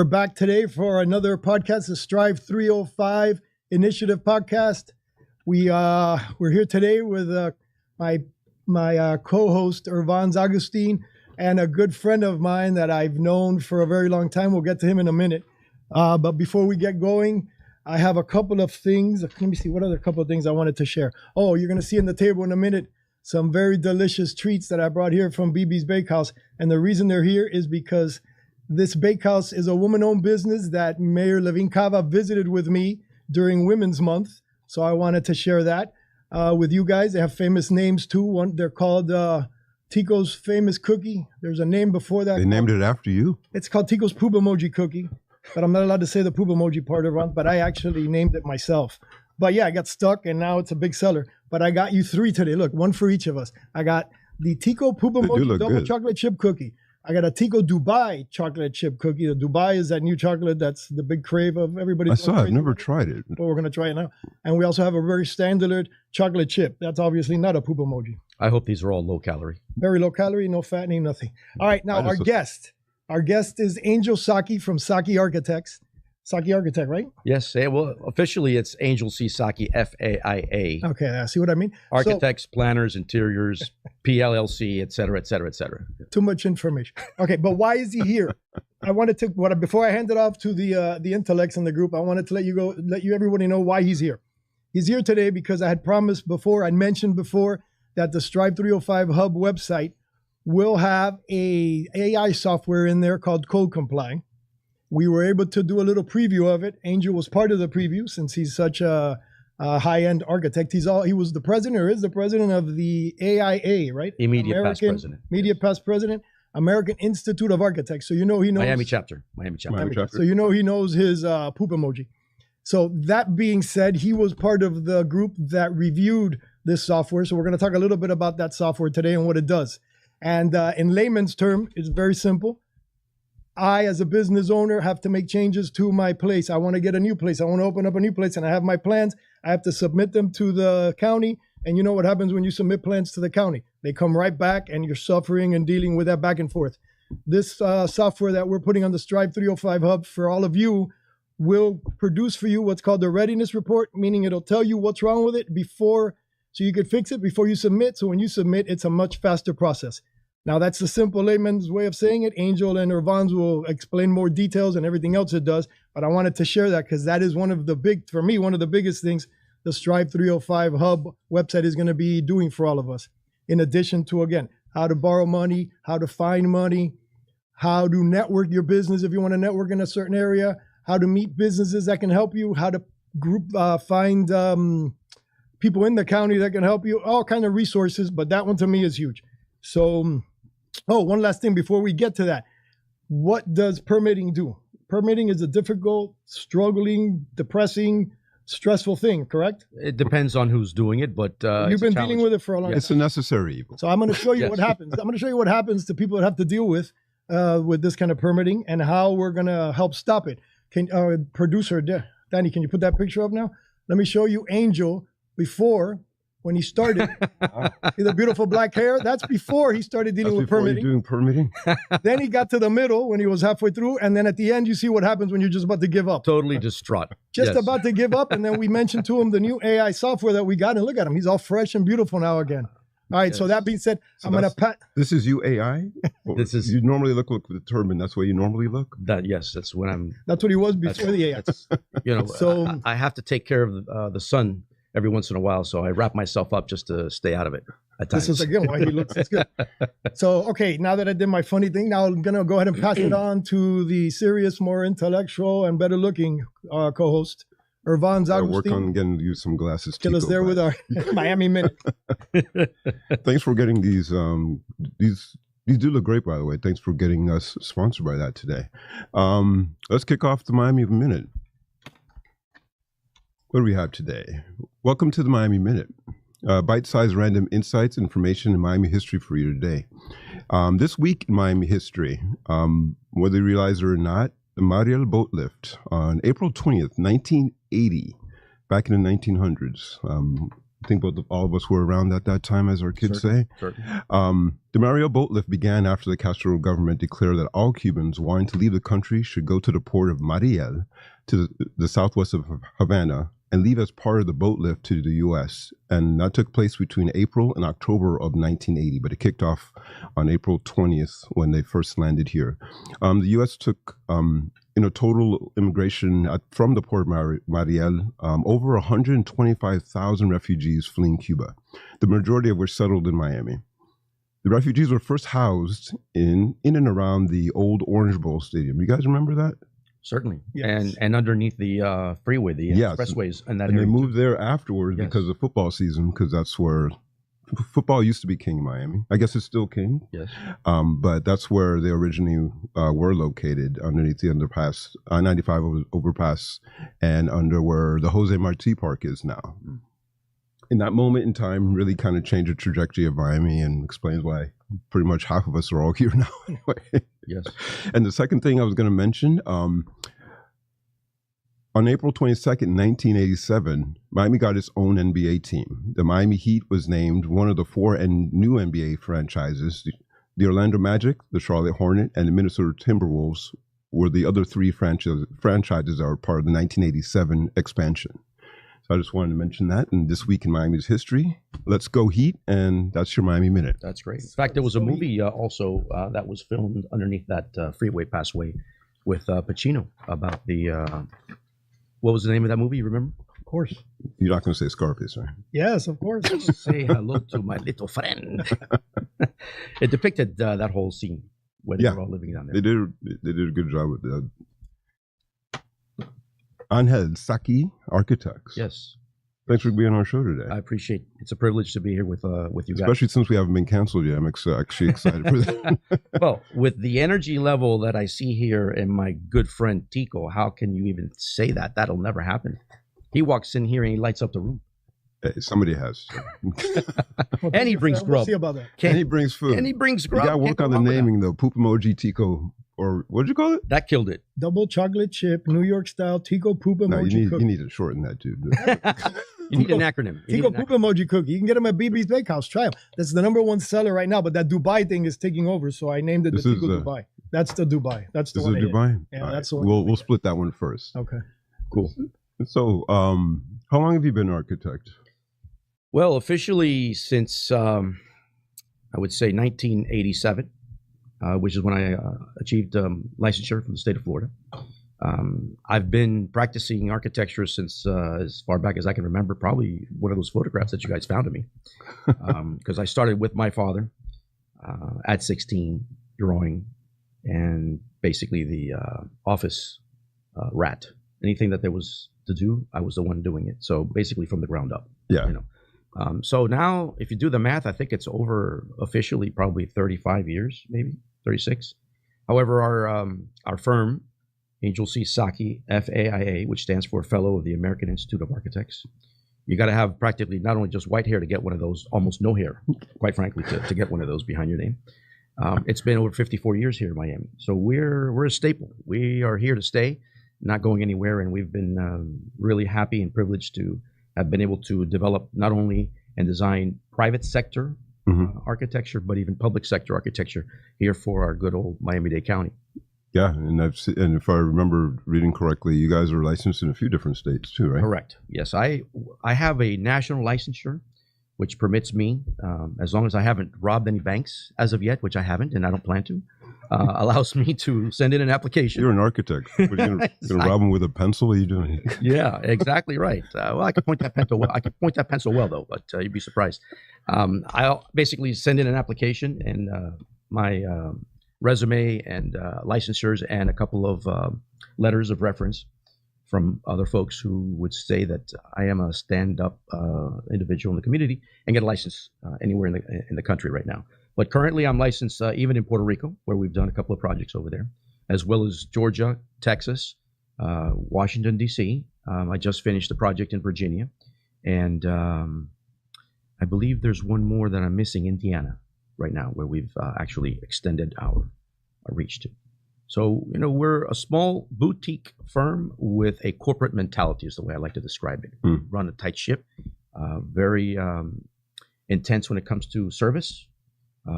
back today for another podcast, the Strive305 Initiative podcast. We're here today with my co-host Irvans Augustin and a good friend of mine that I've known for a very long time. We'll get to him in a minute. But before we get going, I have a couple of things. Let me see, what other couple of things I wanted to share? Oh, you're going to see on the table in a minute some very delicious treats that I brought here from BB's Bakehouse. And the reason they're here is because this bakehouse is a woman-owned business that Mayor Levine Cava visited with me during Women's Month. So I wanted to share that with you guys. They have famous names too. They're called Tico's Famous Cookie. There's a name before that. They named it after you? It's called Tico's Poop Emoji Cookie. But I'm not allowed to say the poop emoji part of it, but I actually named it myself. But yeah, I got stuck and now it's a big seller. But I got you three today. Look, one for each of us. I got the Tico Poop Emoji Double Chocolate Chip Cookie. I got a Tico Dubai chocolate chip cookie. The Dubai is that new chocolate that's the big crave of everybody. I saw it. I've never tried it. But we're going to try it now. And we also have a very standard chocolate chip. That's obviously not a poop emoji. I hope these are all low calorie. Very low calorie, no fattening, nothing. All right, now our guest. Our guest is Angel Saqui from Saqui Architects. Saqui Architect, right? Yes. Well, officially it's Angel C. Saqui, FAIA. Okay, I see what I mean. Architects, planners, interiors, PLLC, et cetera, et cetera, et cetera. Too much information. Okay, but why is he here? I wanted to, before I hand it off to the intellects in the group, I wanted to let everybody know why he's here. He's here today because I had promised before, I mentioned before that the Strive305 Hub website will have a AI software in there called Code Comply. We were able to do a little preview of it. Angel was part of the preview since he's such a high-end architect. He was the president or is the president of the AIA, right? Immediate past president. Immediate past president, American Institute of Architects. So you know he knows. Miami chapter. So you know he knows his poop emoji. So that being said, he was part of the group that reviewed this software. So we're going to talk a little bit about that software today and what it does. And in layman's term, it's very simple. I, as a business owner, have to make changes to my place. I want to get a new place. I want to open up a new place, and I have my plans. I have to submit them to the county. And you know what happens when you submit plans to the county? They come right back, and you're suffering and dealing with that back and forth. This software that we're putting on the Strive305 Hub for all of you will produce for you what's called the readiness report, meaning it'll tell you what's wrong with it before, so you could fix it before you submit. So when you submit, it's a much faster process. Now, that's the simple layman's way of saying it. Angel and Irvans will explain more details and everything else it does. But I wanted to share that because that is one of the biggest things the Strive305 Hub website is going to be doing for all of us. In addition to, again, how to borrow money, how to find money, how to network your business if you want to network in a certain area, how to meet businesses that can help you, how to find people in the county that can help you, all kind of resources. But that one to me is huge. So, one last thing before we get to that. What does permitting do? Permitting is a difficult, struggling, depressing, stressful thing, correct? It depends on who's doing it, but you've been dealing with it for a long time. It's a necessary evil. So I'm going to show you what happens. I'm going to show you what happens to people that have to deal with this kind of permitting and how we're going to help stop it. Producer Danny, can you put that picture up now? Let me show you Angel before. When he started, see the beautiful black hair? That's before he started dealing with permitting. Doing permitting. Then he got to the middle when he was halfway through. And then at the end, you see what happens when you're just about to give up. Totally distraught. Just about to give up. And then we mentioned to him the new AI software that we got. And look at him. He's all fresh and beautiful now again. All right. Yes. So that being said, I'm going to pat. This is you AI? This is. You normally look determined. That's the way you normally look? That's what he was before the AI. So I have to take care of the sun every once in a while, so I wrap myself up just to stay out of it at times. This is again why he looks this good. So, okay, now that I did my funny thing, now I'm gonna go ahead and pass it on to the serious, more intellectual, and better-looking co-host, Irvans Augustin. Work on getting you some glasses. Till us there with our Miami Minute. Thanks for getting these. These do look great, by the way. Thanks for getting us sponsored by that today. Let's kick off the Miami Minute. What do we have today? Welcome to the Miami Minute. Bite-sized random insights, information, and Miami history for you today. This week in Miami history, whether you realize it or not, the Mariel boat lift on April 20th, 1980, back in the 1900s. I think all of us were around at that time, as our kids say. The Mario boat lift began after the Castro government declared that all Cubans wanting to leave the country should go to the port of Mariel to the southwest of Havana and leave as part of the boat lift to the U.S. And that took place between April and October of 1980, but it kicked off on April 20th when they first landed here. The U.S. took total immigration from the port of Mariel, over 125,000 refugees fleeing Cuba, the majority of which settled in Miami. The refugees were first housed in and around the old Orange Bowl Stadium. You guys remember that? Certainly. Yes. And underneath the freeway, the expressways. And they moved there afterwards because of football season, because that's where football used to be king in Miami. I guess it's still king. Yes. But that's where they originally were located, underneath the underpass, 95 overpass, and under where the Jose Marti Park is now. In that moment in time, really kind of changed the trajectory of Miami and explains why pretty much half of us are all here now anyway. Yes. And the second thing I was going to mention, on April 22nd, 1987, Miami got its own NBA team. The Miami Heat was named one of the 4 new NBA franchises. The Orlando Magic, the Charlotte Hornet, and the Minnesota Timberwolves were the other 3 franchises that were part of the 1987 expansion. So I just wanted to mention that. And this week in Miami's history, let's go Heat, and that's your Miami Minute. That's great. In fact, there was a movie also that was filmed underneath that freeway passway with Pacino about the, what was the name of that movie, you remember? Of course. You're not going to say Scarface, right? Yes, of course. Say hello to my little friend. It depicted that whole scene where they were all living down there. They did a good job with that. Angel Saqui Architects. Yes. Thanks for being on our show today. I appreciate it. It's a privilege to be here with you guys. Especially since we haven't been canceled yet. I'm actually excited for that. Well, with the energy level that I see here in my good friend Tico, how can you even say that? That'll never happen. He walks in here and he lights up the room. Hey, somebody has. And he brings grub. We'll see about that. And he brings food. And he brings grub. You got to work on the naming, though. Poop emoji Tico. Or what did you call it? That killed it. Double chocolate chip, New York style, Tico Poop Emoji Cookie. You need to shorten that, dude. You need an acronym. Tico Poop Emoji Cookie. You can get them at BB's Bakehouse. Try them. That's the #1 seller right now, but that Dubai thing is taking over, so I named it the Tico Dubai. That's the Dubai. That's the one. This is Dubai? Yeah, that's the one. We'll split that one first. Okay. Cool. So, how long have you been an architect? Well, officially since, I would say 1987. Which is when I achieved licensure from the state of Florida. I've been practicing architecture since as far back as I can remember, probably one of those photographs that you guys found of me. Because I started with my father at 16, drawing, and basically the office rat. Anything that there was to do, I was the one doing it. So basically from the ground up. Yeah. So now, if you do the math, I think it's over officially probably 35 years, maybe 36. However, our firm, Angel C. Saqui, FAIA, which stands for Fellow of the American Institute of Architects, you got to have practically not only just white hair to get one of those, almost no hair, quite frankly, to get one of those behind your name. It's been over 54 years here in Miami. So we're a staple. We are here to stay, not going anywhere, and we've been really happy and privileged to have been able to develop not only and design private sector architecture, but even public sector architecture here for our good old Miami-Dade County. Yeah, and if I remember reading correctly, you guys are licensed in a few different states too, right? Correct. Yes, I have a national licensure, which permits me, as long as I haven't robbed any banks as of yet, which I haven't, and I don't plan to, allows me to send in an application. You're an architect. What, you're gonna rob them with a pencil? What are you doing? Yeah, exactly right. Well, I could point that pencil well. I could point that pencil well, though, but you'd be surprised. I'll basically send in an application and my resume and licensures and a couple of letters of reference from other folks who would say that I am a stand-up individual in the community and get a license anywhere in the country right now. But currently I'm licensed even in Puerto Rico, where we've done a couple of projects over there, as well as Georgia, Texas, Washington, D.C. I just finished a project in Virginia, and I believe there's one more that I'm missing, Indiana, right now, where we've actually extended our reach to. So, we're a small boutique firm with a corporate mentality is the way I like to describe it. Run a tight ship. very intense when it comes to service.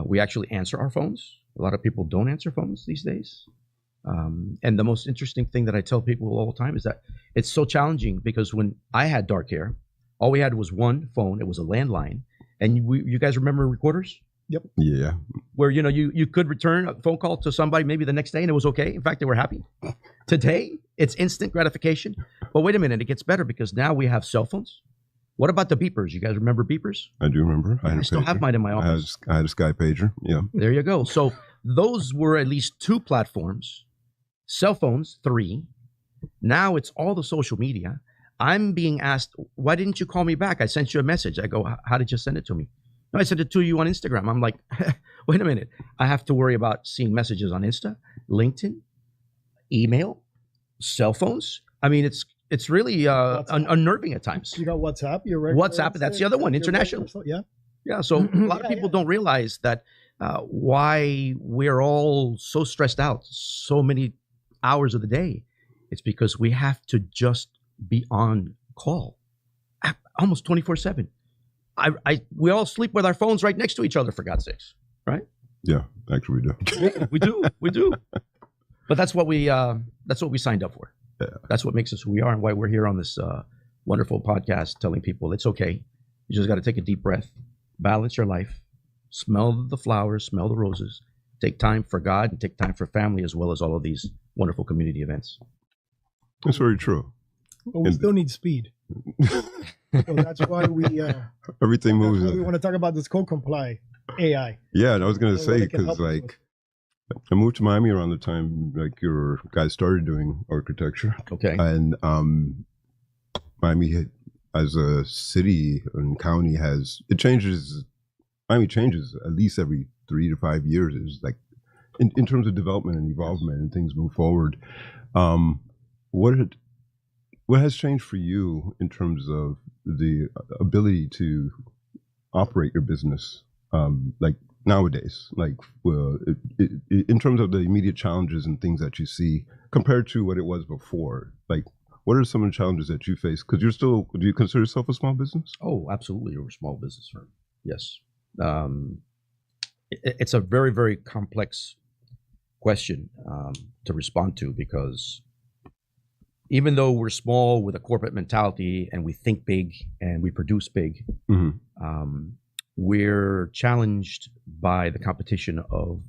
We actually answer our phones. A lot of people don't answer phones these days. And the most interesting thing that I tell people all the time is that it's so challenging because when I had dark hair, all we had was one phone. It was a landline. And you guys remember recorders? Yep. Yeah. Where, you could return a phone call to somebody maybe the next day and it was okay. In fact, they were happy. Today, it's instant gratification. But wait a minute, it gets better because now we have cell phones. What about the beepers? You guys remember beepers? I do remember. I still have mine in my office. I had a Sky pager. Yeah. There you go. So those were at least 2 platforms. Cell phones, 3. Now it's all the social media. I'm being asked, why didn't you call me back? I sent you a message. I go, how did you send it to me? No, I sent it to you on Instagram. I'm like, wait a minute. I have to worry about seeing messages on Insta, LinkedIn, email, cell phones. I mean, it's really unnerving at times. You got WhatsApp. You're right. WhatsApp, that's the other one, international. Yeah. Yeah, so a lot of people don't realize that why we're all so stressed out so many hours of the day. It's because we have to just be on call almost 24/7. We all sleep with our phones right next to each other, for God's sakes, right? Yeah, actually we do. We do. But that's what we signed up for. Yeah. That's what makes us who we are and why we're here on this wonderful podcast telling people it's okay. You just got to take a deep breath, balance your life, smell the flowers, smell the roses, take time for God and take time for family as well as all of these wonderful community events. That's very true. But we still need speed. So that's why we everything moves. We want to talk about this co-comply AI. Yeah, and I was going to say, what it can because help us with. I moved to Miami around the time your guys started doing architecture. Okay. And Miami as a city and county Miami changes at least every 3 to 5 years. It's like in terms of development and evolvement and things move forward. What has changed for you in terms of the ability to operate your business, like nowadays, in terms of the immediate challenges and things that you see compared to what it was before? Like, what are some of the challenges that you face? Because do you consider yourself a small business? Oh, absolutely. We're a small business firm. Yes. It's a very, very complex question to respond to because even though we're small with a corporate mentality and we think big and we produce big, we're challenged by the competition of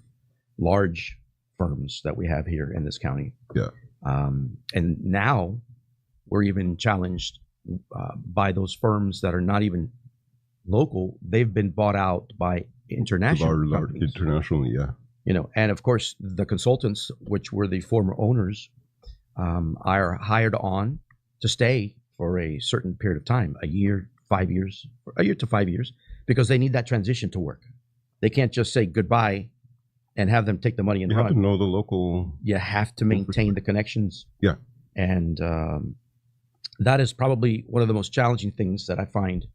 large firms that we have here in this county. Yeah. And now we're even challenged by those firms that are not even local. They've been bought out by international companies. Internationally, yeah. And of course, the consultants, which were the former owners, are hired on to stay for a certain period of time, a year to 5 years, because they need that transition to work. They can't just say goodbye and have them take the money and run. You have to know the local. You have to maintain the connections. Yeah. And that is probably one of the most challenging things that I find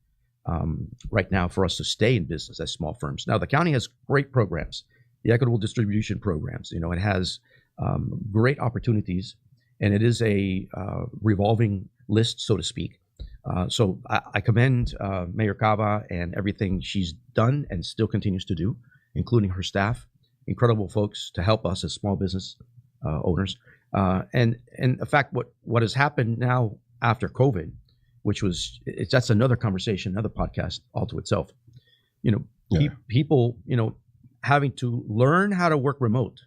right now for us to stay in business as small firms. Now, the county has great programs, the equitable distribution programs. It has great opportunities. And it is a revolving list, so to speak. So I commend Mayor Cava and everything she's done and still continues to do, including her staff, incredible folks to help us as small business owners. And in fact, what has happened now after COVID, that's another conversation, another podcast all to itself. People, having to learn how to work remote.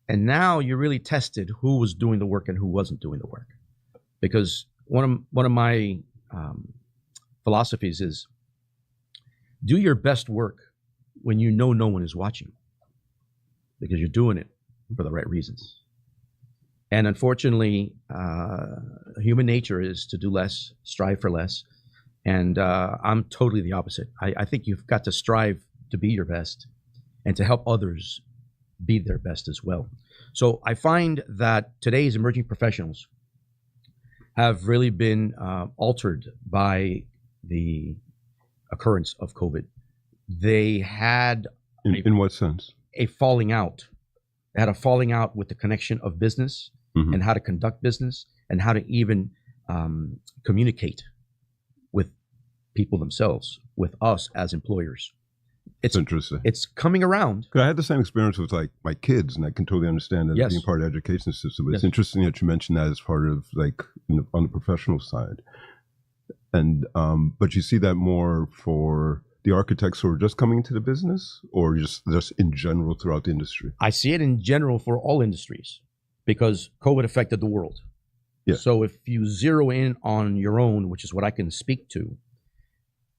And now you really tested who was doing the work and who wasn't doing the work. Because one of my philosophies is do your best work when you know no one is watching, because you're doing it for the right reasons. And unfortunately, human nature is to do less, strive for less. And I'm totally the opposite. I think you've got to strive to be your best and to help others be their best as well. So I find that today's emerging professionals have really been altered by the occurrence of COVID. They had in what sense? A falling out. They had a falling out with the connection of business and how to conduct business and how to even communicate with people themselves with us as employers. It's interesting. It's coming around. I had the same experience with like my kids, and I can totally understand that being part of the education system. But it's interesting that you mentioned that as part of like on the professional side. And but you see that more for the architects who are just coming into the business, or just in general throughout the industry? I see it in general for all industries because COVID affected the world. Yeah. So if you zero in on your own, which is what I can speak to,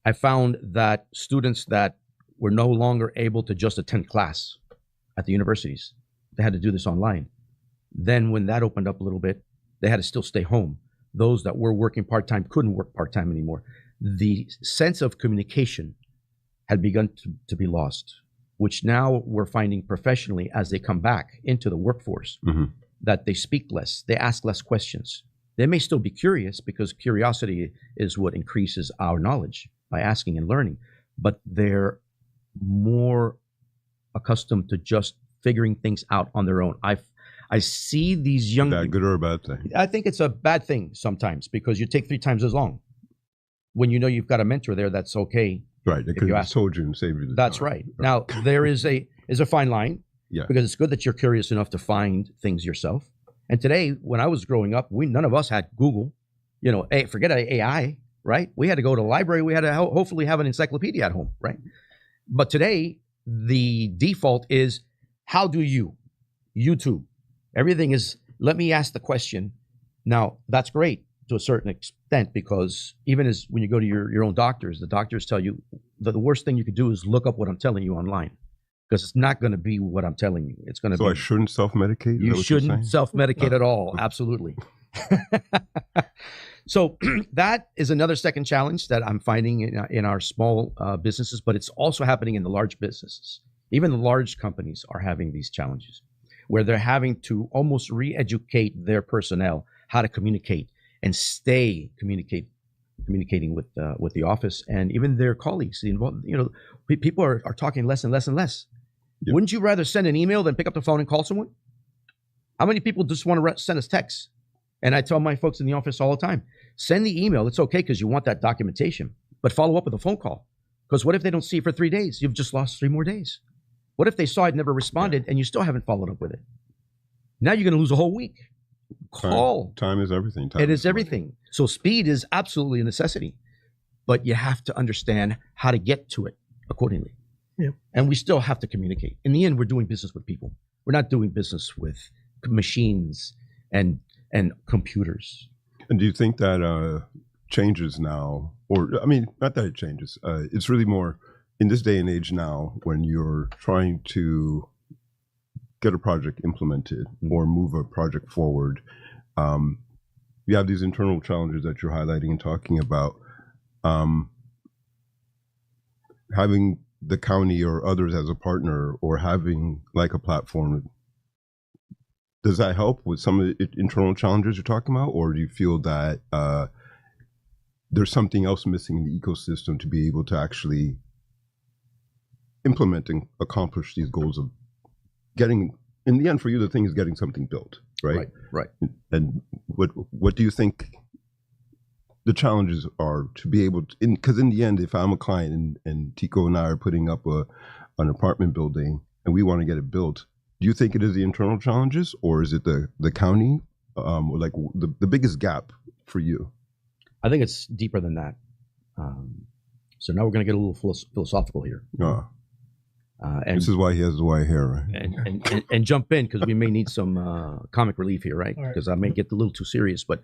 I found that students that were no longer able to just attend class at the universities, they had to do this online. Then when that opened up a little bit, they had to still stay home. Those that were working part-time couldn't work part-time anymore. The sense of communication had begun to be lost, which now we're finding professionally as they come back into the workforce, that they speak less, they ask less questions. They may still be curious because curiosity is what increases our knowledge by asking and learning, but they're more accustomed to just figuring things out on their own. I see these young people. Good or a bad thing? I think it's a bad thing sometimes because you take 3 times as long. When you know you've got a mentor there, that's okay. Right. They could have told you and saved you the That's time. right. Now, there is a fine line. Yeah. Because it's good that you're curious enough to find things yourself. And today, when I was growing up, none of us had Google. Forget AI, right? We had to go to the library. We had to hopefully have an encyclopedia at home, right? But today, the default is, how do you? YouTube. Everything is, let me ask the question. Now, that's great to a certain extent because even as when you go to your own doctors, the doctors tell you the worst thing you could do is look up what I'm telling you online because it's not going to be what I'm telling you. It's going to be. So I shouldn't self-medicate? You shouldn't self-medicate at all. Absolutely. So that is another second challenge that I'm finding in our small businesses, but it's also happening in the large businesses. Even the large companies are having these challenges where they're having to almost re-educate their personnel how to communicate and stay communicating with the office and even their colleagues. People are talking less and less and less. Yep. Wouldn't you rather send an email than pick up the phone and call someone? How many people just want to send us texts? And I tell my folks in the office all the time, send the email. It's okay because you want that documentation, but follow up with a phone call. Because what if they don't see it for 3 days? You've just lost 3 more days. What if they saw it, never responded, and you still haven't followed up with it? Now you're going to lose a whole week. Call. Time is everything. It is everything. So speed is absolutely a necessity, but you have to understand how to get to it accordingly. Yeah. And we still have to communicate. In the end, we're doing business with people. We're not doing business with machines and computers. And do you think that changes now? Or, I mean, not that it changes. It's really more in this day and age now when you're trying to get a project implemented or move a project forward. You have these internal challenges that you're highlighting and talking about. Having the county or others as a partner or having like a platform, does that help with some of the internal challenges you're talking about? Or do you feel that there's something else missing in the ecosystem to be able to actually implement and accomplish these goals of getting, in the end for you, the thing is getting something built, right? Right. And what do you think the challenges are to be able to, because in the end, if I'm a client and Tico and I are putting up an apartment building and we want to get it built, do you think it is the internal challenges or is it the county? Or like the biggest gap for you? I think it's deeper than that. So now we're going to get a little philosophical here. And this is why he has the white hair, right? And jump in because we may need some comic relief here, right? Because I may get a little too serious, but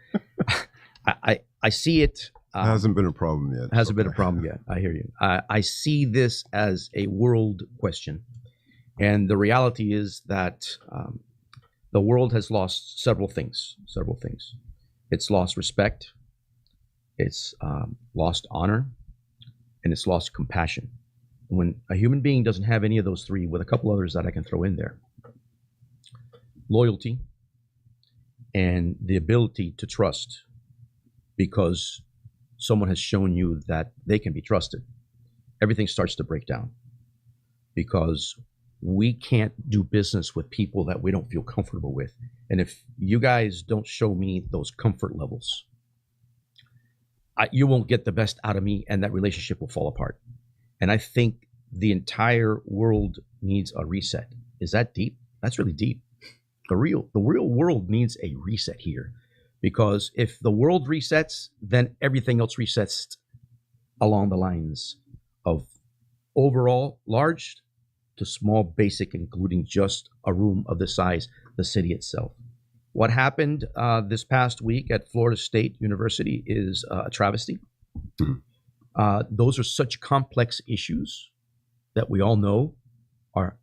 I see it. It hasn't been a problem yet. Hasn't been a problem yet. I hear you. I see this as a world question. And the reality is that the world has lost several things. It's lost respect. It's lost honor. And it's lost compassion. When a human being doesn't have any of those 3, with a couple others that I can throw in there, loyalty and the ability to trust because someone has shown you that they can be trusted, everything starts to break down because we can't do business with people that we don't feel comfortable with. And if you guys don't show me those comfort levels, you won't get the best out of me, and that relationship will fall apart. And I think the entire world needs a reset. Is that deep? That's really deep. The real world needs a reset here, because if the world resets, then everything else resets along the lines of overall large to small basic, including just a room of the size, the city itself. What happened this past week at Florida State University is a travesty. Those are such complex issues that we all know are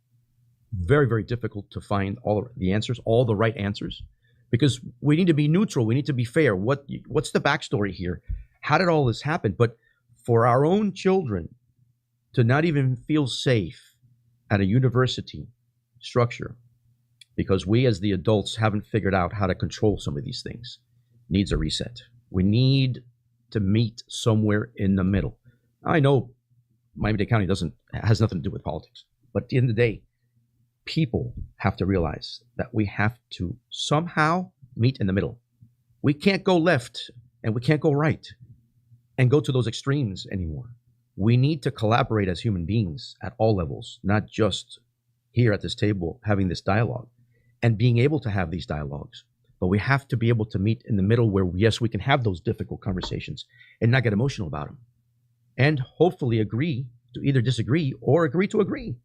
very, very difficult to find all the answers, all the right answers, because we need to be neutral. We need to be fair. What's the backstory here? How did all this happen? But for our own children to not even feel safe at a university structure, because we as the adults haven't figured out how to control some of these things, needs a reset. We need to meet somewhere in the middle. I know Miami-Dade County has nothing to do with politics, but at the end of the day, people have to realize that we have to somehow meet in the middle. We can't go left and we can't go right and go to those extremes anymore. We need to collaborate as human beings at all levels, not just here at this table having this dialogue and being able to have these dialogues. But we have to be able to meet in the middle where, yes, we can have those difficult conversations and not get emotional about them, and hopefully agree to either disagree or agree to agree.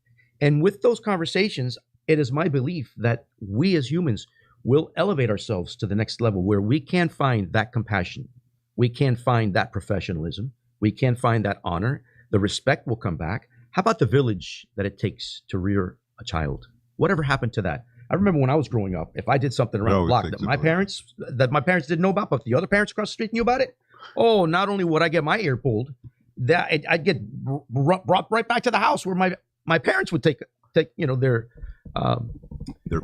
And with those conversations, it is my belief that we as humans will elevate ourselves to the next level where we can find that compassion. We can find that professionalism. We can find that honor. The respect will come back. How about the village that it takes to rear a child? Whatever happened to that? I remember when I was growing up, if I did something around the block that my parents didn't know about, but the other parents across the street knew about it, oh, not only would I get my ear pulled, that I'd get brought right back to the house where my parents would take their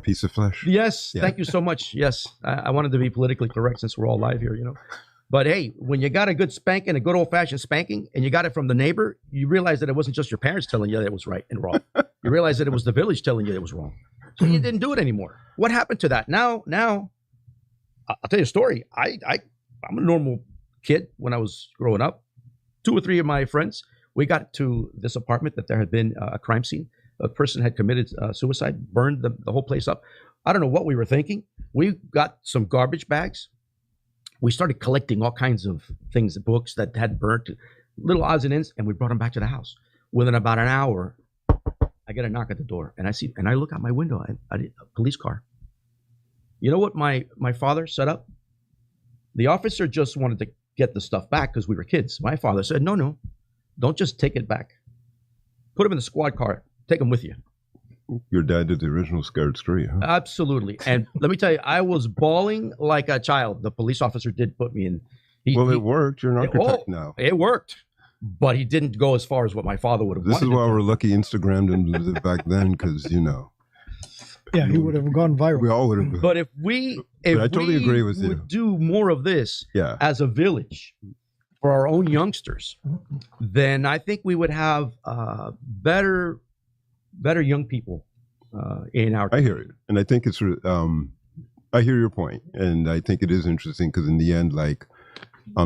piece of flesh. Yes, yeah. Thank you so much. Yes, I wanted to be politically correct since we're all live here, But hey, when you got a good spanking, a good old-fashioned spanking, and you got it from the neighbor, you realize that it wasn't just your parents telling you that it was right and wrong. You realize that it was the village telling you it was wrong. So you didn't do it anymore. What happened to that? Now, I'll tell you a story. I'm a normal kid when I was growing up. 2 or 3 of my friends, we got to this apartment that there had been a crime scene. A person had committed suicide, burned the whole place up. I don't know what we were thinking. We got some garbage bags. We started collecting all kinds of things, books that had burnt, little odds and ends, and we brought them back to the house. Within about an hour, I get a knock at the door, and I look out my window, and a police car. You know what my father set up? The officer just wanted to get the stuff back because we were kids. My father said, no, don't just take it back. Put him in the squad car. Take him with you. Your dad did the original Scared Straight, huh? Absolutely. And let me tell you, I was bawling like a child. The police officer did put me in. It worked. You're an architect now. It worked. But he didn't go as far as what my father would have wanted. This is why we're lucky Instagram didn't live back then, because, Yeah, he would have gone viral. We all would have. But if we totally agree with you. Would do more of this as a village for our own youngsters, then I think we would have better young people in our I hear it. And I think it's I hear your point, and I think it is interesting because in the end,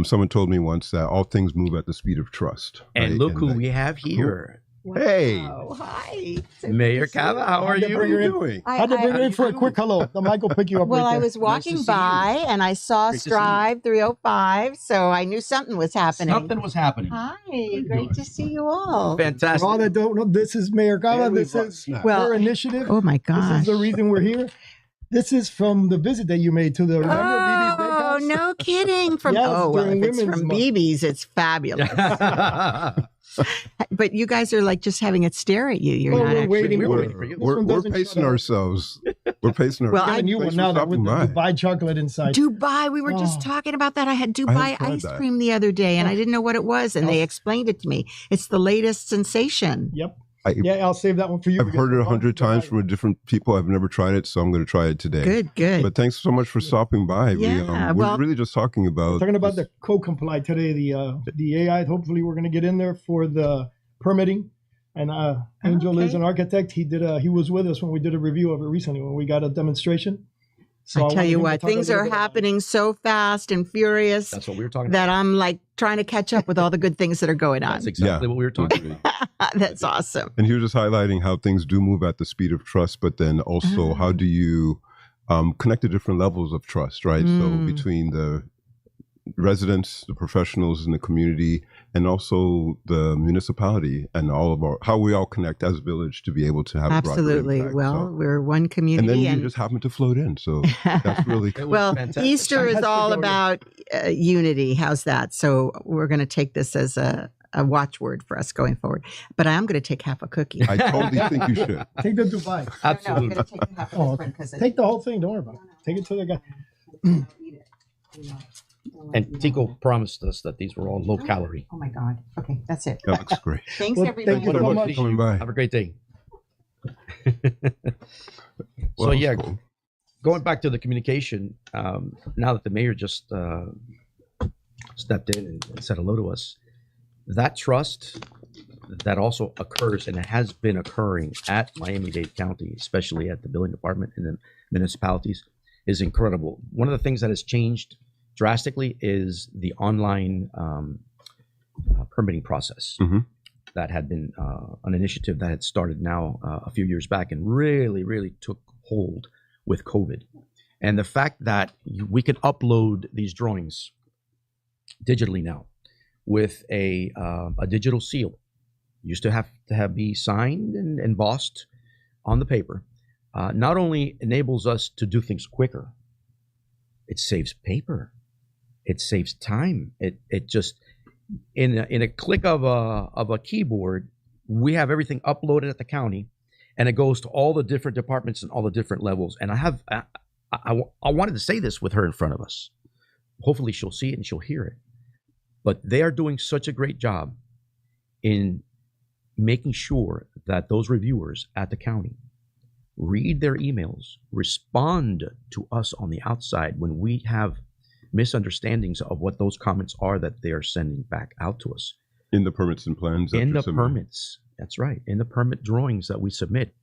someone told me once that all things move at the speed of trust. And look who we have here. Wow. Hey. Hi. Mayor Cava, how are you? What are you doing? I had to bring you in for a quick hello. The mic will pick you up Well, right I there. was walking see by you. and I saw Great to see you. Strive305, so I knew something was happening. Something was happening. Hi, great to see you all. For Fantastic. all that don't know, this is Mayor Cava. This is Well, her initiative. Oh my This gosh. is the reason we're here. This is from the visit that you made to the remember BB's Oh, Bakehouse? no kidding. From Yes, well, if during it's Women's from Month. BB's, it's fabulous. But you guys are like just having it stare at you. You're Oh, not we're actually. waiting. We're We're waiting for you. This one We're doesn't pacing shut up. ourselves. We're pacing Well, ourselves. Got a new Thanks one for now with stopping the by. Dubai chocolate inside. Dubai. We were just Oh. talking about that. I had I Dubai haven't tried ice that. cream the other day, and I Oh. didn't know what it was, and they Oh. explained it to me. It's the latest sensation. Yep. I- Yeah, I'll save that one for you. I've because heard it we're 100 on times Dubai. from different people. I've never tried it, so I'm going to try it today. Good. But thanks so much for stopping by. Yeah, We're well- really just talking about Talking about the co-comply today, the AI. Hopefully, we're going to get in there for the permitting. And Angel is Okay. an architect. He was with us when we did a review of it recently when we got a demonstration. So I wanted tell you him to what, talk a things little are bit about it. happening so fast and furious That's what we were talking about. that I'm like trying to catch up with all the good things that are going on. That's exactly Yeah. what we were talking about. That's awesome. And he was just highlighting how things do move at the speed of trust, but then also how do you connect the different levels of trust, right? So between the residents, the professionals in the community, and also the municipality, and all of how we all connect as a village to be able to have a broader Absolutely. impact. Well, So- we're one and community. then you just happen to float in. So that's really It was Well, fantastic. Easter is Fantastic all order. about unity. How's that? So we're going to take this as a watchword for us going forward. But I am going to take half a cookie. I totally think you should. Take the Dubai. Absolutely. Oh, okay. Take the whole thing. Don't worry about it. Take it to the guy. And Tico promised us that these were all low calorie. Oh my God. Okay, that's it. That looks great. Thanks, Well, everybody. thank you so so much much. for coming by. Have a great day. Well, So that's yeah, cool. going back to the communication, now that the mayor just stepped in and said hello to us, that trust that also occurs and it has been occurring at Miami-Dade County, especially at the billing department and the municipalities, is incredible. One of the things that has changed drastically is the online permitting process. Mhm. That had been an initiative that had started now a few years back and really took hold with COVID. And the fact that we can upload these drawings digitally now with a digital seal. Used to have be signed and embossed on the paper. Not only enables us to do things quicker, it saves paper. It saves time. It just in a click of a keyboard, we have everything uploaded at the county, and it goes to all the different departments and all the different levels. And I wanted to say this with her in front of us. Hopefully she'll see it and she'll hear it. But they are doing such a great job in making sure that those reviewers at the county read their emails, respond to us on the outside when we have misunderstandings of what those comments are that they are sending back out to us. In the permits and plans. that In you're the submitting. permits, that's right, in the permit drawings that we submit.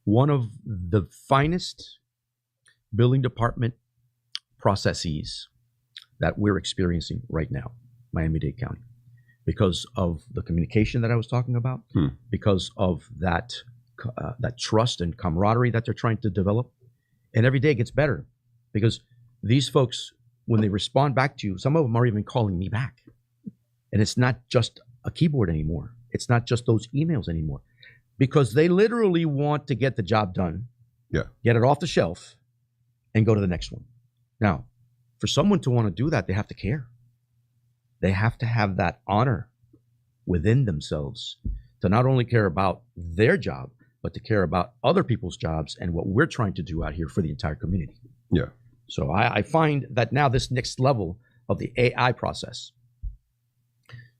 One of the finest building department processes that we're experiencing right now, Miami-Dade County, because of the communication that I was talking about, because of that trust and camaraderie that they're trying to develop. And every day it gets better because these folks, when they respond back to you, some of them are even calling me back. And it's not just a keyboard anymore. It's not just those emails anymore, because they literally want to get the job done, get it off the shelf, and go to the next one. Now, for someone to want to do that, they have to care. They have to have that honor within themselves to not only care about their job, but to care about other people's jobs and what we're trying to do out here for the entire community. Yeah. So I find that now this next level of the AI process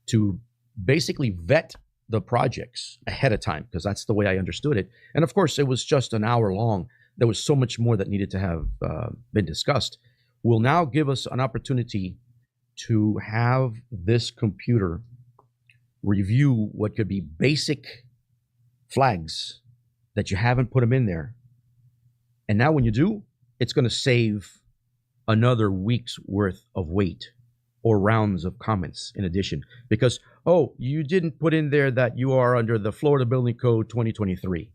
to basically vet the projects ahead of time, because that's the way I understood it. And of course, it was just an hour long. There was so much more that needed to have been discussed. Will now give us an opportunity to have this computer review what could be basic flags that you haven't put them in there. And now when you do, it's going to save another week's worth of wait or rounds of comments in addition. Because, oh, you didn't put in there that you are under the Florida Building Code 2023.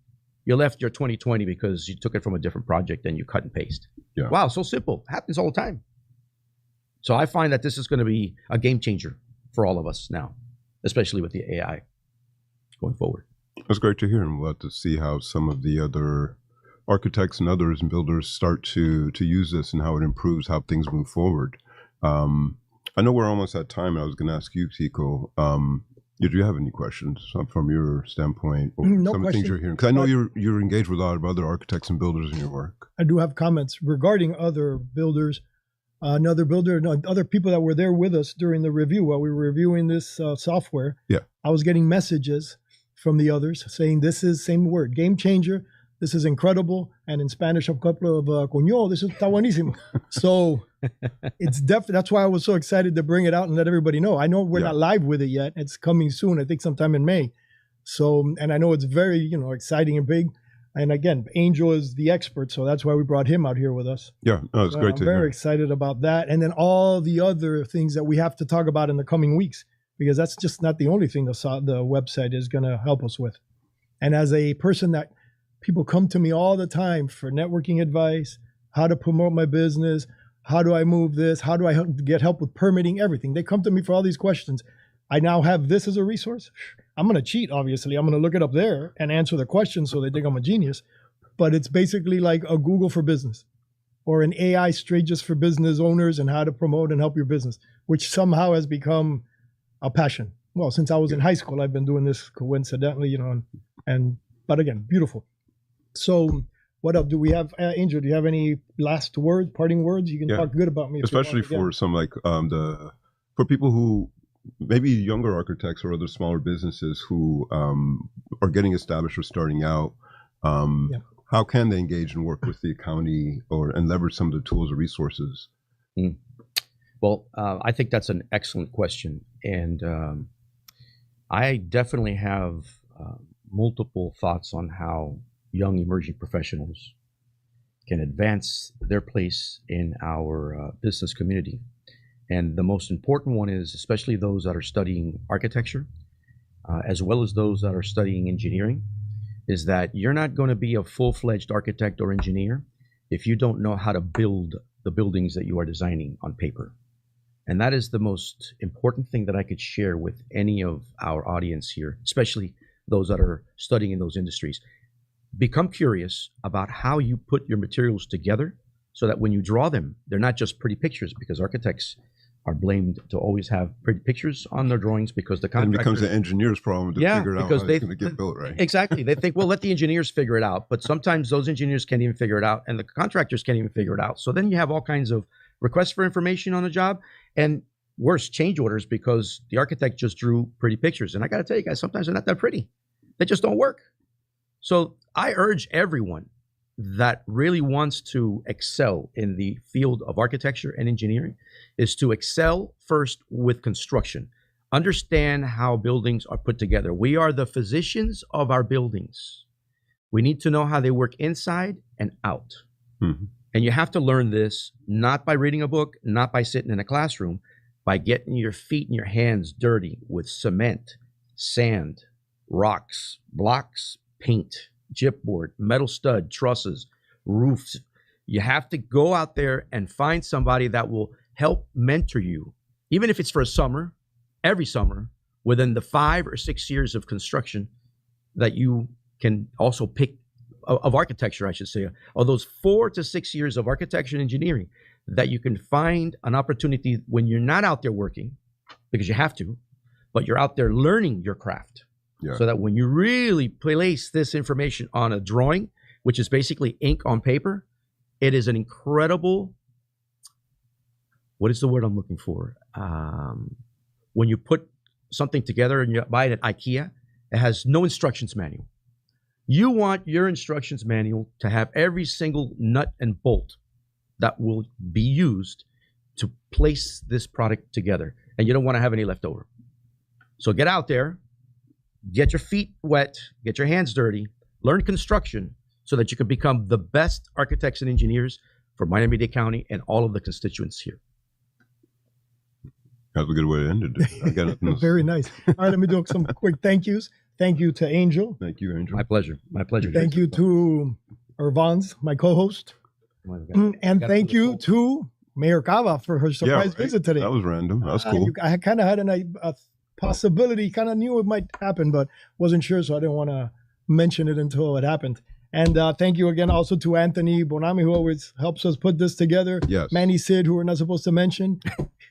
You left your 2020 because you took it from a different project and you cut and paste. Yeah. Wow, so simple. Happens all the time. So I find that this is going to be a game changer for all of us now, especially with the AI going forward. That's great to hear, and we'll have to see how some of the other architects and others and builders start to use this and how it improves how things move forward. I know we're almost at time, and I was going to ask you, Tico, did you have any questions from your standpoint or No some of the things question. you're hearing? Because I know you're engaged with a lot of other architects and builders in your work. I do have comments regarding other builders. Another builder, no, other people that were there with us during the review while we were reviewing this software. Yeah. I was getting messages from the others saying this is same word, game changer. This is incredible. And in Spanish, a couple of coño, this is está buenísimo. So it's definitely, that's why I was so excited to bring it out and let everybody know. I know we're not live with it yet. It's coming soon, I think sometime in May. So, and I know it's very, exciting and big. And again, Angel is the expert, so that's why we brought him out here with us. Yeah, no, it's So great I'm to very hear. excited about that. And then all the other things that we have to talk about in the coming weeks, because that's just not the only thing the website is going to help us with. And as a person that people come to me all the time for networking advice, how to promote my business, how do I move this, how do I get help with permitting, everything. They come to me for all these questions. I now have this as a resource. I'm going to cheat, obviously. I'm going to look it up there and answer the questions so they think I'm a genius. But it's basically like a Google for business or an AI straight just for business owners and how to promote and help your business, which somehow has become a passion. Well, since I was in high school, I've been doing this coincidentally, but again, beautiful. So what else do we have? Angel, do you have any last words, parting words? You can talk good about me. Especially for some for people who, maybe younger architects or other smaller businesses who are getting established or starting out, how can they engage and work with the county and leverage some of the tools or resources? Well, I think that's an excellent question. And I definitely have multiple thoughts on how young emerging professionals can advance their place in our business community. And the most important one is especially those that are studying architecture, as well as those that are studying engineering, is that you're not going to be a full-fledged architect or engineer if you don't know how to build the buildings that you are designing on paper. And that is the most important thing that I could share with any of our audience here, especially those that are studying in those industries. Become curious about how you put your materials together so that when you draw them, they're not just pretty pictures, because architects are blamed to always have pretty pictures on their drawings because the contractors... And it becomes the engineer's problem to figure out how it's going to get built, right? Exactly. They think, well, let the engineers figure it out. But sometimes those engineers can't even figure it out, and the contractors can't even figure it out. So then you have all kinds of requests for information on the job, and worse, change orders because the architect just drew pretty pictures. And I got to tell you guys, sometimes they're not that pretty. They just don't work. So I urge everyone that really wants to excel in the field of architecture and engineering is to excel first with construction. Understand how buildings are put together. We are the physicians of our buildings. We need to know how they work inside and out. Mm-hmm. And you have to learn this not by reading a book, not by sitting in a classroom, by getting your feet and your hands dirty with cement, sand, rocks, blocks, paint, gypboard, metal stud, trusses, roofs. You have to go out there and find somebody that will help mentor you, even if it's for a summer, every summer, within the 5 or 6 years of construction that you can also pick, of architecture, I should say, or those 4 to 6 years of architecture and engineering, that you can find an opportunity when you're not out there working, because you have to, but you're out there learning your craft. Yeah. So that when you really place this information on a drawing, which is basically ink on paper, it is an incredible, what is the word I'm looking for? When you put something together and you buy it at AIA, it has no instructions manual. You want your instructions manual to have every single nut and bolt that will be used to place this product together. And you don't want to have any left over. So get out there, get your feet wet, get your hands dirty, learn construction so that you can become the best architects and engineers for Miami-Dade County and all of the constituents here. That's a good way to end it. Very nice. All right, let me do some quick thank yous. Thank you to Angel. Thank you, Angel. My pleasure. My pleasure. Thank you to Irvans, my co-host. And thank you to Mayor Cava for her surprise visit today. That was random. That was cool. I kind of had a possibility, kind of knew it might happen, but wasn't sure, so I didn't want to mention it until it happened. And thank you again also to Anthony Bonami, who always helps us put this together. Yes. Manny Sid, who we're not supposed to mention.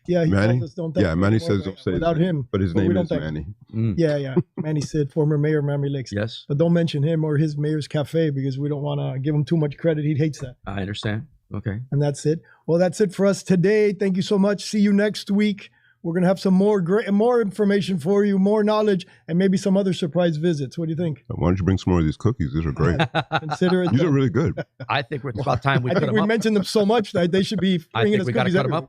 Yeah, he Manny? told us don't thank him Manny anymore, says don't say without him. But his name is Manny. Yeah. Manny Sid, former mayor of Miami Lakes. Yes. But don't mention him or his Mayor's Cafe because we don't want to give him too much credit. He hates that. I understand. Okay. And that's it. Well, that's it for us today. Thank you so much. See you next week. We're going to have some more information for you, more knowledge, and maybe some other surprise visits. What do you think? Why don't you bring some more of these cookies? These are great. Consider it. These are really good. I think it's about time we I think we mentioned them so much that they should be bringing us cookies everywhere.